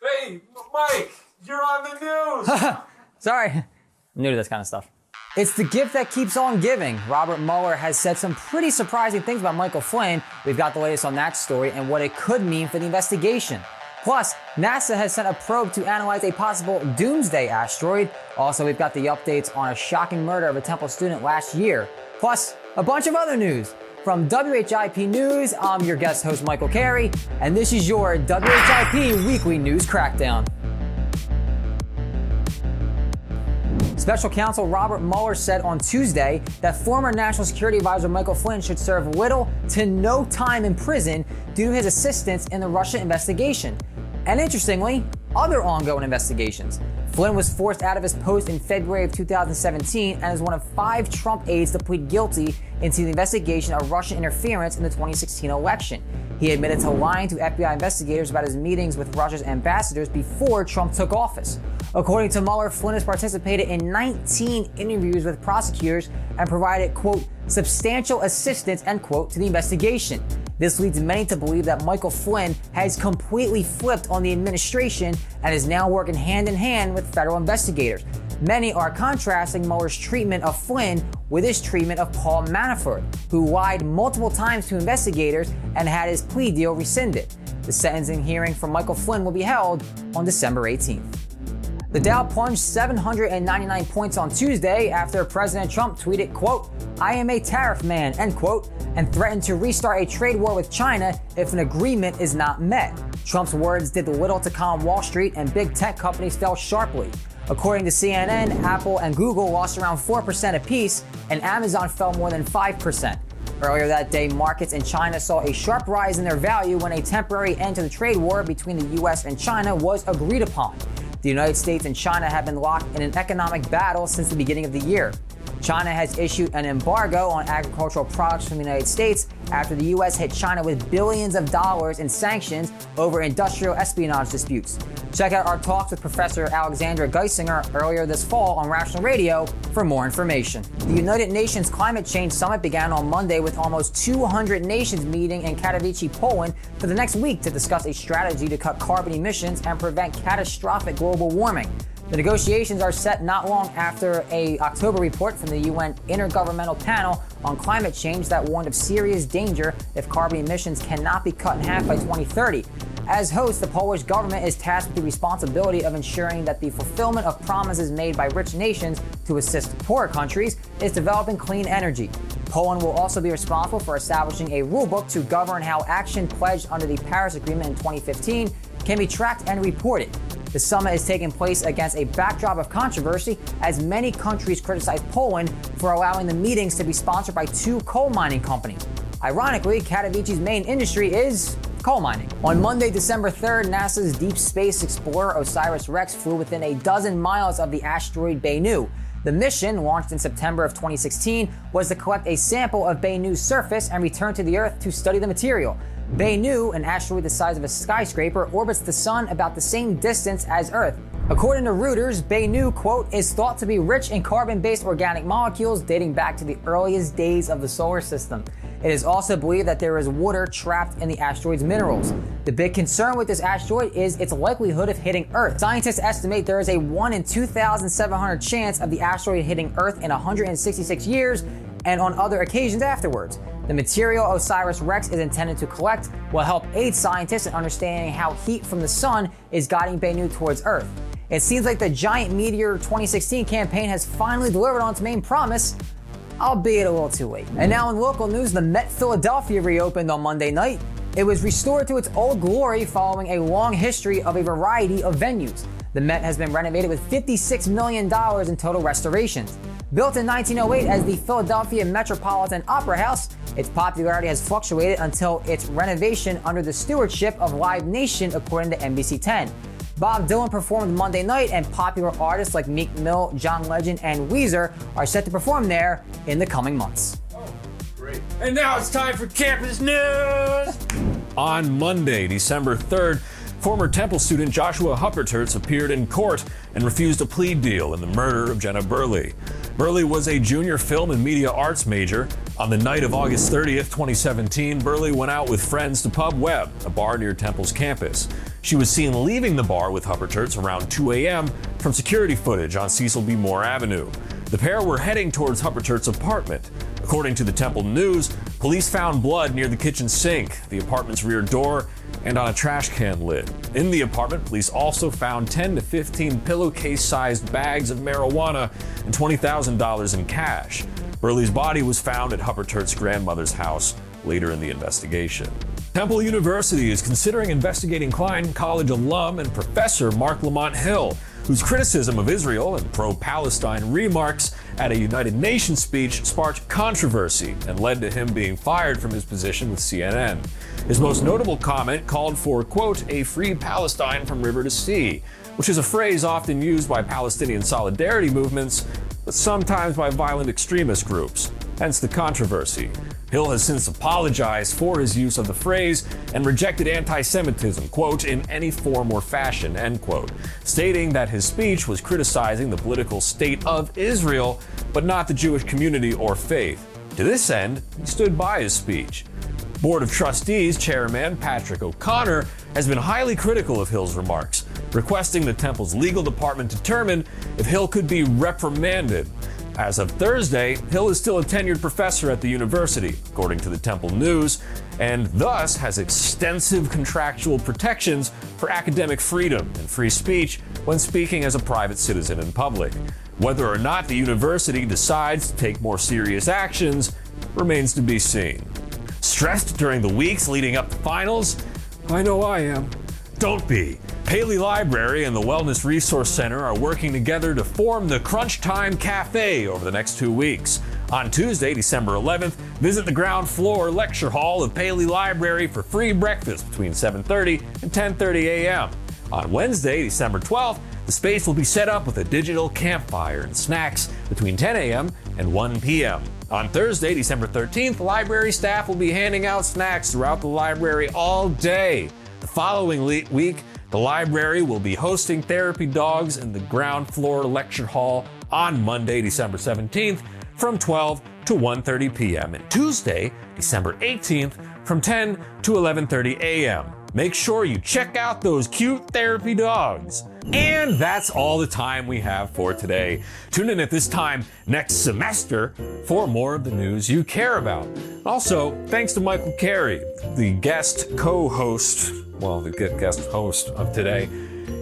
Hey, Mike, you're on the news. Sorry, I'm new to this kind of stuff. It's the gift that keeps on giving. Robert Mueller has said some pretty surprising things about Michael Flynn. We've got the latest on that story and what it could mean for the investigation. Plus, NASA has sent a probe to analyze a possible doomsday asteroid. Also, we've got the updates on a shocking murder of a Temple student last year. Plus, a bunch of other news. From WHIP News, I'm your guest host, Michael Carey, and this is your WHIP Weekly News Crackdown. Special counsel Robert Mueller said on Tuesday that former National Security Advisor Michael Flynn should serve little to no time in prison due to his assistance in the Russia investigation. And interestingly, other ongoing investigations. Flynn was forced out of his post in February of 2017 and is one of 5 Trump aides to plead guilty into the investigation of Russian interference in the 2016 election. He admitted to lying to FBI investigators about his meetings with Russia's ambassadors before Trump took office. According to Mueller, Flynn has participated in 19 interviews with prosecutors and provided, quote, substantial assistance, end quote, to the investigation. This leads many to believe that Michael Flynn has completely flipped on the administration and is now working hand in hand with federal investigators. Many are contrasting Mueller's treatment of Flynn with his treatment of Paul Manafort, who lied multiple times to investigators and had his plea deal rescinded. The sentencing hearing for Michael Flynn will be held on December 18th. The Dow plunged 799 points on Tuesday after President Trump tweeted, quote, "I am a tariff man," end quote, and threatened to restart a trade war with China if an agreement is not met. Trump's words did little to calm Wall Street, and big tech companies fell sharply. According to CNN, Apple and Google lost around 4% apiece, and Amazon fell more than 5%. Earlier that day, markets in China saw a sharp rise in their value when a temporary end to the trade war between the US and China was agreed upon. The United States and China have been locked in an economic battle since the beginning of the year. China has issued an embargo on agricultural products from the United States after the U.S. hit China with billions of dollars in sanctions over industrial espionage disputes. Check out our talks with Professor Alexandra Guisinger earlier this fall on Rational Radio for more information. The United Nations Climate Change Summit began on Monday with almost 200 nations meeting in Katowice, Poland for the next week to discuss a strategy to cut carbon emissions and prevent catastrophic global warming. The negotiations are set not long after an October report from the UN Intergovernmental Panel on Climate Change that warned of serious danger if carbon emissions cannot be cut in half by 2030. As host, the Polish government is tasked with the responsibility of ensuring that the fulfillment of promises made by rich nations to assist poorer countries is developing clean energy. Poland will also be responsible for establishing a rulebook to govern how action pledged under the Paris Agreement in 2015 can be tracked and reported. The summit is taking place against a backdrop of controversy as many countries criticize Poland for allowing the meetings to be sponsored by 2 coal mining companies. Ironically, Katowice's main industry is coal mining. On Monday, December 3rd, NASA's deep space explorer osiris-rex flew within a dozen miles of the asteroid Bennu. The mission, launched in September of 2016, was to collect a sample of Bennu's surface and return to the Earth to study the material. Bennu, an asteroid the size of a skyscraper, orbits the sun about the same distance as Earth. According to Reuters, Bennu, quote, is thought to be rich in carbon-based organic molecules dating back to the earliest days of the solar system. It is also believed that there is water trapped in the asteroid's minerals. The big concern with this asteroid is its likelihood of hitting Earth. Scientists estimate there is a 1 in 2,700 chance of the asteroid hitting Earth in 166 years and on other occasions afterwards. The material osiris-rex is intended to collect will help aid scientists in understanding how heat from the sun is guiding Bennu towards Earth. It seems like the Giant Meteor 2016 campaign has finally delivered on its main promise, albeit a little too late. And now in local news, the Met Philadelphia reopened on Monday night. It was restored to its old glory following a long history of a variety of venues. The Met has been renovated with $56 million in total restorations. Built in 1908 as the Philadelphia Metropolitan Opera House, its popularity has fluctuated until its renovation under the stewardship of Live Nation, according to NBC 10. Bob Dylan performed Monday night, and popular artists like Meek Mill, John Legend, and Weezer are set to perform there in the coming months. Oh, great. And now it's time for campus news! On Monday, December 3rd, Former Temple student Joshua Hupperterz appeared in court and refused a plea deal in the murder of Jenna Burley. Burley was a junior film and media arts major. On the night of August 30th, 2017, Burley went out with friends to Pub Web, a bar near Temple's campus. She was seen leaving the bar with Hupperterz around 2 a.m. from security footage on Cecil B. Moore Avenue. The pair were heading towards Hupperterz's apartment. According to the Temple News, police found blood near the kitchen sink, the apartment's rear door, and on a trash can lid. In the apartment, police also found 10 to 15 pillowcase-sized bags of marijuana and $20,000 in cash. Burley's body was found at Hupperterz's grandmother's house later in the investigation. Temple University is considering investigating Klein College alum and professor Mark Lamont Hill, whose criticism of Israel and pro-Palestine remarks at a United Nations speech sparked controversy and led to him being fired from his position with CNN. His most notable comment called for, quote, a free Palestine from river to sea, which is a phrase often used by Palestinian solidarity movements, but sometimes by violent extremist groups, hence the controversy. Hill has since apologized for his use of the phrase and rejected anti-Semitism, quote, in any form or fashion, end quote, stating that his speech was criticizing the political state of Israel, but not the Jewish community or faith. To this end, he stood by his speech. Board of Trustees Chairman Patrick O'Connor has been highly critical of Hill's remarks, requesting the Temple's legal department determine if Hill could be reprimanded. As of Thursday, Hill is still a tenured professor at the university, according to the Temple News, and thus has extensive contractual protections for academic freedom and free speech when speaking as a private citizen in public. Whether or not the university decides to take more serious actions remains to be seen. Stressed during the weeks leading up to finals? I know I am. Don't be. Paley Library and the Wellness Resource Center are working together to form the Crunch Time Cafe over the next 2 weeks. On Tuesday, December 11th, visit the ground floor lecture hall of Paley Library for free breakfast between 7:30 and 10:30 a.m. On Wednesday, December 12th, the space will be set up with a digital campfire and snacks between 10 a.m. and 1 p.m. On Thursday, December 13th, library staff will be handing out snacks throughout the library all day. The following week, the library will be hosting therapy dogs in the ground floor lecture hall on Monday, December 17th from 12 to 1:30 p.m. and Tuesday, December 18th from 10 to 11:30 a.m. Make sure you check out those cute therapy dogs. And that's all the time we have for today. Tune in at this time next semester for more of the news you care about. Also, thanks to Michael Carey, the guest host of today.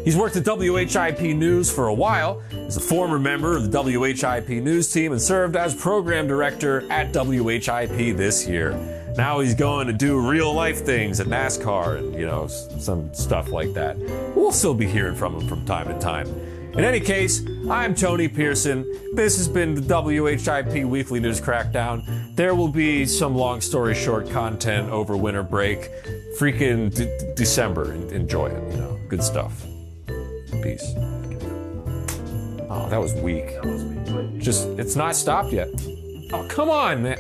He's worked at WHIP News for a while, is a former member of the WHIP News team, and served as program director at WHIP this year. Now he's going to do real life things at NASCAR and, some stuff like that. We'll still be hearing from him from time to time. In any case, I'm Tony Pearson. This has been the WHIP Weekly News Crackdown. There will be some long story short content over winter break. Freaking December. Enjoy it, good stuff. Peace. Oh, that was weak. It's not stopped yet. Oh, come on, man.